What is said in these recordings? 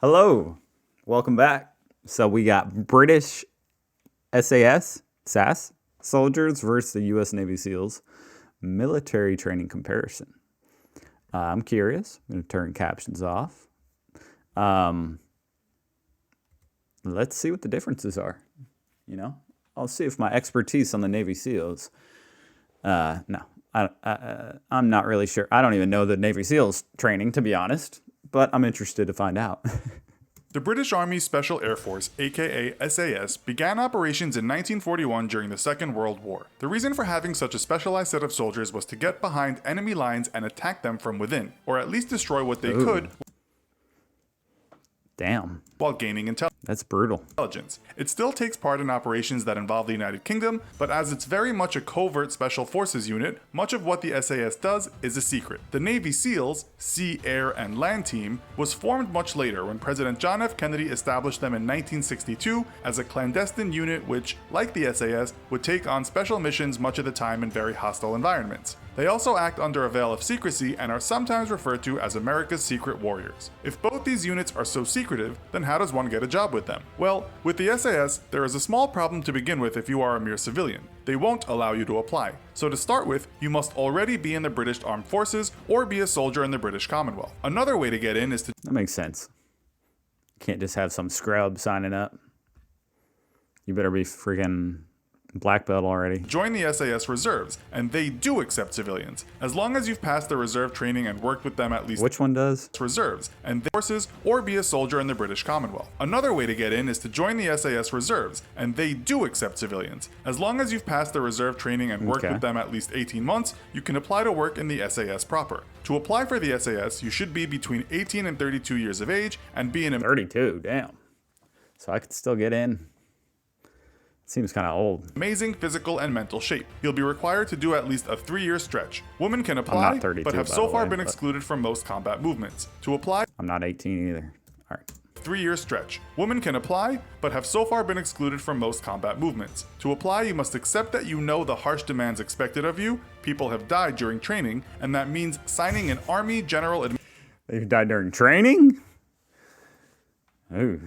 Hello, welcome back. So we got British SAS soldiers versus the U.S. Navy SEALs military training comparison. I'm curious. I'm going to turn captions off. Let's see what the differences are. I'll see if my expertise on the Navy SEALs. No, I'm not really sure. I don't even know the Navy SEALs training, to be honest, but I'm interested to find out. The British Army Special Air Force, aka SAS, began operations in 1941 during the Second World War. The reason for having such a specialized set of soldiers was to get behind enemy lines and attack them from within, or at least destroy what they could. Damn. While gaining intelligence. That's brutal. It still takes part in operations that involve the United Kingdom, but as it's very much a covert special forces unit, much of what the SAS does is a secret. The Navy SEALs, Sea, Air, and Land Team, was formed much later when President John F. Kennedy established them in 1962 as a clandestine unit which, like the SAS, would take on special missions much of the time in very hostile environments. They also act under a veil of secrecy and are sometimes referred to as America's Secret Warriors. If both these units are so secretive, then how does one get a job with them? Well, with the SAS, there is a small problem to begin with if you are a mere civilian. They won't allow you to apply. So to start with, you must already be in the British Armed Forces or be a soldier in the British Commonwealth. Another way to get in is to... That makes sense. Can't just have some scrub signing up. You better be freaking black belt already. Join the SAS reserves, and they do accept civilians, as long as you've passed the reserve training and worked with them at least. Which one does? Reserves, and forces, or be a soldier in the British Commonwealth. Another way to get in is to join the SAS reserves, and they do accept civilians. As long as you've passed the reserve training and worked with them at least 18 months, you can apply to work in the SAS proper. To apply for the SAS, you should be between 18 and 32 years of age, and be in 32, damn. So I could still get in. Seems kind of old. Amazing physical and mental shape. You'll be required to do at least a 3-year stretch. Women can apply, but have so far been excluded from most combat movements. To apply, I'm not 18 either. All right. 3-year stretch. Women can apply, but have so far been excluded from most combat movements. To apply, you must accept that you know the harsh demands expected of you, people have died during training, and that means signing an Army General... They've died during training? Ooh.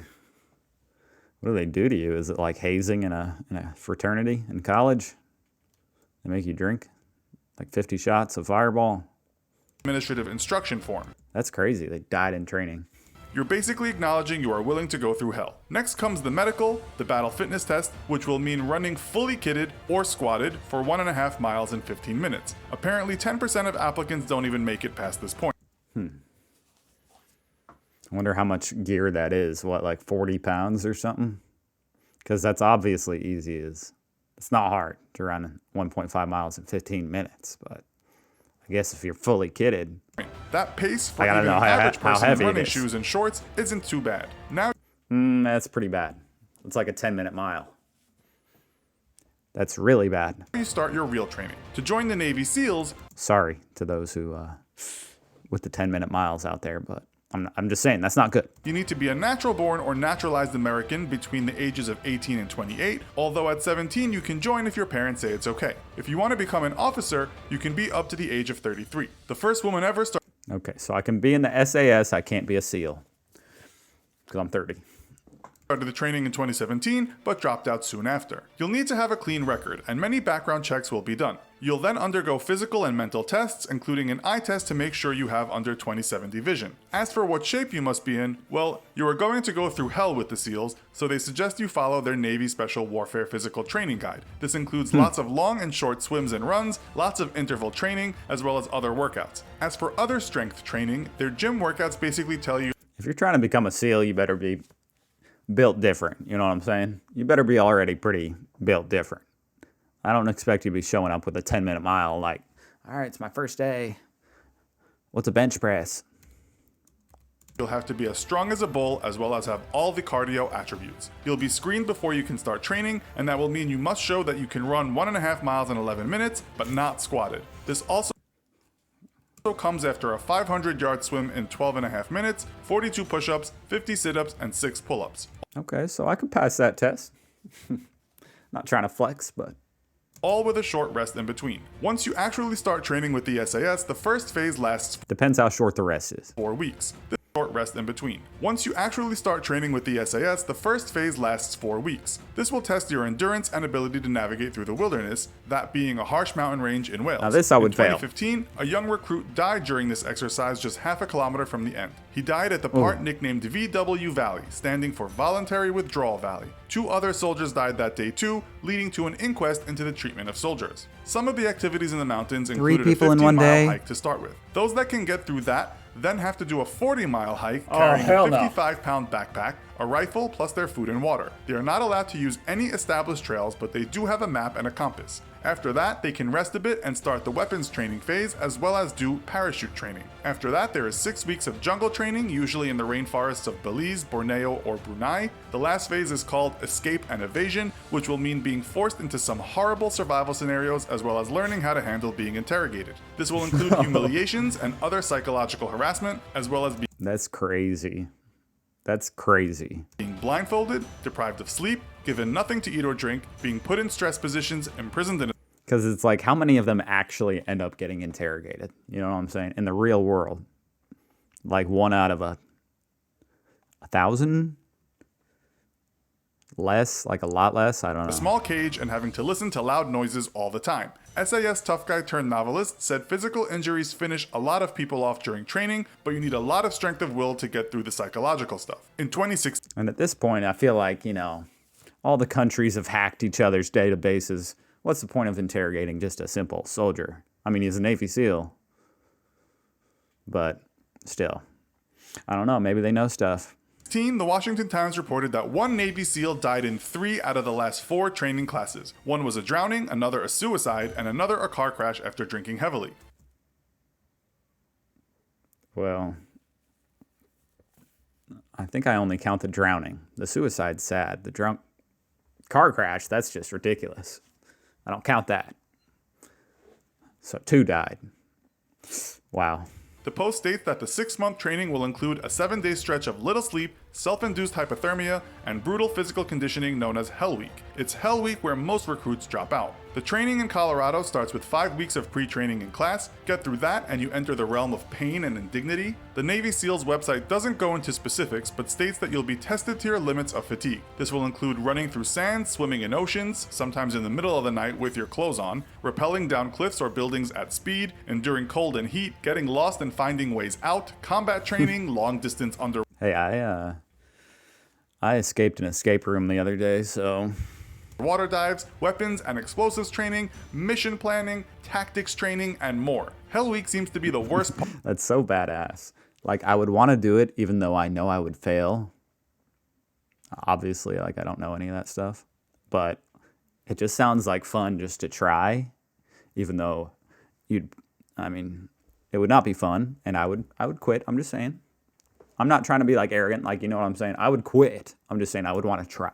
What do they do to you? Is it like hazing in a fraternity in college? They make you drink like 50 shots of Fireball? Administrative instruction form. That's crazy. They died in training. You're basically acknowledging you are willing to go through hell. Next comes the medical, the battle fitness test, which will mean running fully kitted or squatted for 1.5 miles in 15 minutes. Apparently 10% of applicants don't even make it past this point. I wonder how much gear that is. What, like 40 pounds or something? Because that's obviously easy. It's not hard to run 1.5 miles in 15 minutes, but I guess if you're fully kitted. That pace for even an average person in running shoes and shorts isn't too bad. Now, that's pretty bad. It's like a 10-minute mile. That's really bad. You start your real training. To join the Navy SEALs. Sorry to those who, with the 10-minute miles out there, but I'm just saying, that's not good. You need to be a natural-born or naturalized American between the ages of 18 and 28, although at 17 you can join if your parents say it's okay. If you want to become an officer, you can be up to the age of 33. The first woman ever started... Okay, so I can be in the SAS, I can't be a SEAL, because I'm 30. Started the training in 2017, but dropped out soon after. You'll need to have a clean record, and many background checks will be done. You'll then undergo physical and mental tests, including an eye test to make sure you have under 20/70 vision. As for what shape you must be in, well, you are going to go through hell with the SEALs, so they suggest you follow their Navy Special Warfare Physical Training Guide. This includes lots of long and short swims and runs, lots of interval training, as well as other workouts. As for other strength training, their gym workouts basically tell you... If you're trying to become a SEAL, you better be built different. You know what I'm saying? You better be already pretty built different. I don't expect you to be showing up with a 10-minute mile like, all right, it's my first day. What's a bench press? You'll have to be as strong as a bull as well as have all the cardio attributes. You'll be screened before you can start training, and that will mean you must show that you can run 1.5 miles in 11 minutes, but not squatted. This also comes after a 500-yard swim in 12.5 minutes, 42 push-ups, 50 sit-ups, and 6 pull-ups. Okay, so I could pass that test. Not trying to flex, but... all with a short rest in between. Once you actually start training with the SAS, the first phase lasts depends how short the rest is. 4 weeks. short rest in between. Once you actually start training with the SAS, the first phase lasts 4 weeks. This will test your endurance and ability to navigate through the wilderness, that being a harsh mountain range in Wales. Now this I would fail. In 2015, a young recruit died during this exercise just half a kilometer from the end. He died at the part nicknamed VW Valley, standing for Voluntary Withdrawal Valley. 2 other soldiers died that day too, leading to an inquest into the treatment of soldiers. Some of the activities in the mountains included a 15-mile hike to start with. Those that can get through that then have to do a 40-mile hike carrying a 55-pound backpack, a rifle, plus their food and water. They are not allowed to use any established trails, but they do have a map and a compass. After that, they can rest a bit and start the weapons training phase, as well as do parachute training. After that, there is 6 weeks of jungle training, usually in the rainforests of Belize, Borneo, or Brunei. The last phase is called escape and evasion, which will mean being forced into some horrible survival scenarios, as well as learning how to handle being interrogated. This will include humiliations and other psychological harassment, as well as That's crazy. That's crazy. being blindfolded, deprived of sleep, given nothing to eat or drink, being put in stress positions, imprisoned in Because it's like, how many of them actually end up getting interrogated? You know what I'm saying? In the real world. Like 1 out of 1,000? Less? Like a lot less? I don't know. a small cage and having to listen to loud noises all the time. SAS tough guy turned novelist said physical injuries finish a lot of people off during training, but you need a lot of strength of will to get through the psychological stuff. In 2016, And at this point, I feel like, all the countries have hacked each other's databases. What's the point of interrogating just a simple soldier? I mean, he's a Navy SEAL. But still, I don't know. Maybe they know stuff. the Washington Times reported that 1 Navy SEAL died in 3 out of the last 4 training classes. One was a drowning, another a suicide, and another a car crash after drinking heavily. Well, I think I only count the drowning. The suicide's sad. The drunk car crash, that's just ridiculous. I don't count that. So 2 died. Wow. The Post states that the 6-month training will include a 7-day stretch of little sleep, self-induced hypothermia, and brutal physical conditioning known as Hell Week. It's Hell Week where most recruits drop out. The training in Colorado starts with 5 weeks of pre-training in class. Get through that and you enter the realm of pain and indignity. The Navy SEALs website doesn't go into specifics, but states that you'll be tested to your limits of fatigue. This will include running through sand, swimming in oceans, sometimes in the middle of the night with your clothes on, rappelling down cliffs or buildings at speed, enduring cold and heat, getting lost and finding ways out, combat training, long distance under Hey, I escaped an escape room the other day, so water dives, weapons and explosives training, mission planning, tactics training, and more. Hell Week seems to be the worst part. that's so badass. Like, I would want to do it even though I know I would fail. Obviously, like, I don't know any of that stuff. But it just sounds like fun just to try, even though it would not be fun, and I would quit. I'm just saying. I'm not trying to be like arrogant, like, you know what I'm saying? I would quit. I'm just saying I would want to try.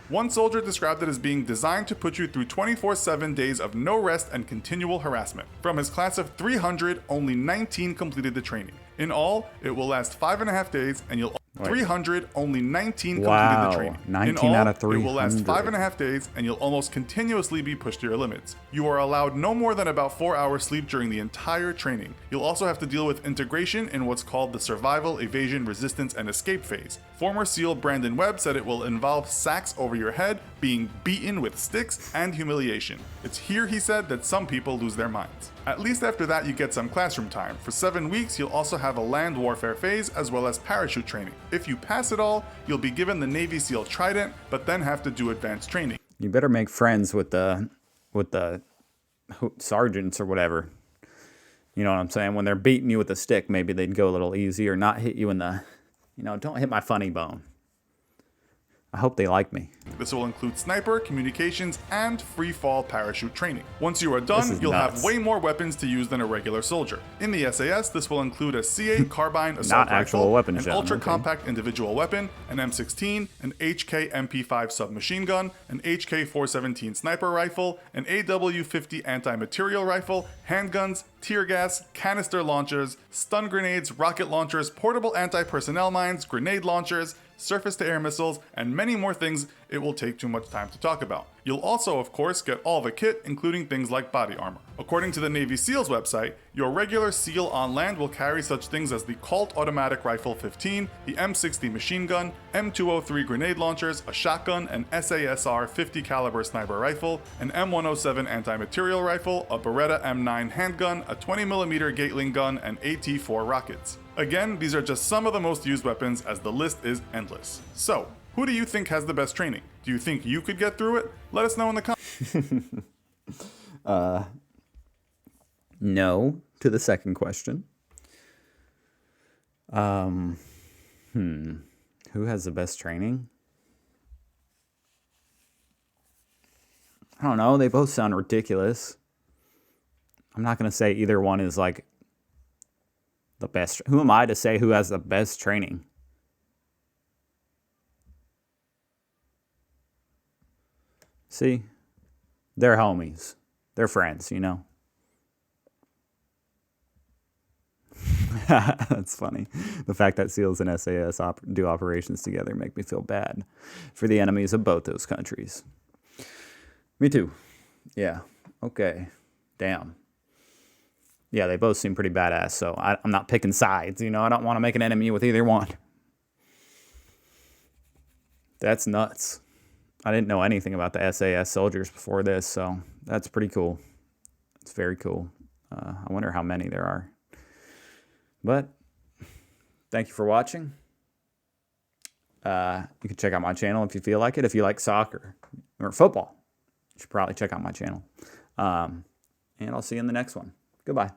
One soldier described it as being designed to put you through 24/7 days of no rest and continual harassment. From his class of 300, only 19 completed the training. In all, it will last 5.5 days, and you'll 300, only 19 completed the training. 19 out of 300. It will last 5.5 days, and you'll almost continuously be pushed to your limits. You are allowed no more than about 4 hours sleep during the entire training. You'll also have to deal with integration in what's called the survival, evasion, resistance, and escape phase. Former SEAL Brandon Webb said it will involve sacks over your head, being beaten with sticks, and humiliation. It's here, he said, that some people lose their minds. At least after that, you get some classroom time. For 7 weeks, you'll also have a land warfare phase as well as parachute training. If you pass it all, you'll be given the Navy SEAL Trident, but then have to do advanced training. You better make friends with the sergeants or whatever. You know what I'm saying? When they're beating you with a stick, maybe they'd go a little easy or not hit you in the, don't hit my funny bone. I hope they like me. This will include sniper, communications, and free fall parachute training. Once you are done, you'll have way more weapons to use than a regular soldier. In the SAS, this will include a C8 carbine assault rifle, an ultra-compact individual weapon, an M16, an HK MP5 submachine gun, an HK 417 sniper rifle, an AW50 anti-material rifle, handguns, tear gas, canister launchers, stun grenades, rocket launchers, portable anti-personnel mines, grenade launchers, surface-to-air missiles, and many more things it will take too much time to talk about. You'll also, of course, get all the kit, including things like body armor. According to the Navy SEALs website, your regular SEAL on land will carry such things as the Colt Automatic Rifle 15, the M60 machine gun, M203 grenade launchers, a shotgun, an SASR 50 caliber sniper rifle, an M107 anti-material rifle, a Beretta M9 handgun, a 20mm Gatling gun, and AT-4 rockets. Again, these are just some of the most used weapons, as the list is endless. So, who do you think has the best training? Do you think you could get through it? Let us know in the comments. No to the second question. Who has the best training? I don't know. They both sound ridiculous. I'm not going to say either one is like the best. Who am I to say who has the best training? See, they're homies. They're friends, you know? That's funny. The fact that SEALs and SAS do operations together make me feel bad for the enemies of both those countries. Me too. Yeah. Okay. Damn. Yeah, they both seem pretty badass, so I'm not picking sides, you know? I don't want to make an enemy with either one. That's nuts. I didn't know anything about the SAS soldiers before this, so that's pretty cool. It's very cool. I wonder how many there are. But thank you for watching. You can check out my channel if you feel like it. If you like soccer or football, you should probably check out my channel. And I'll see you in the next one. Goodbye.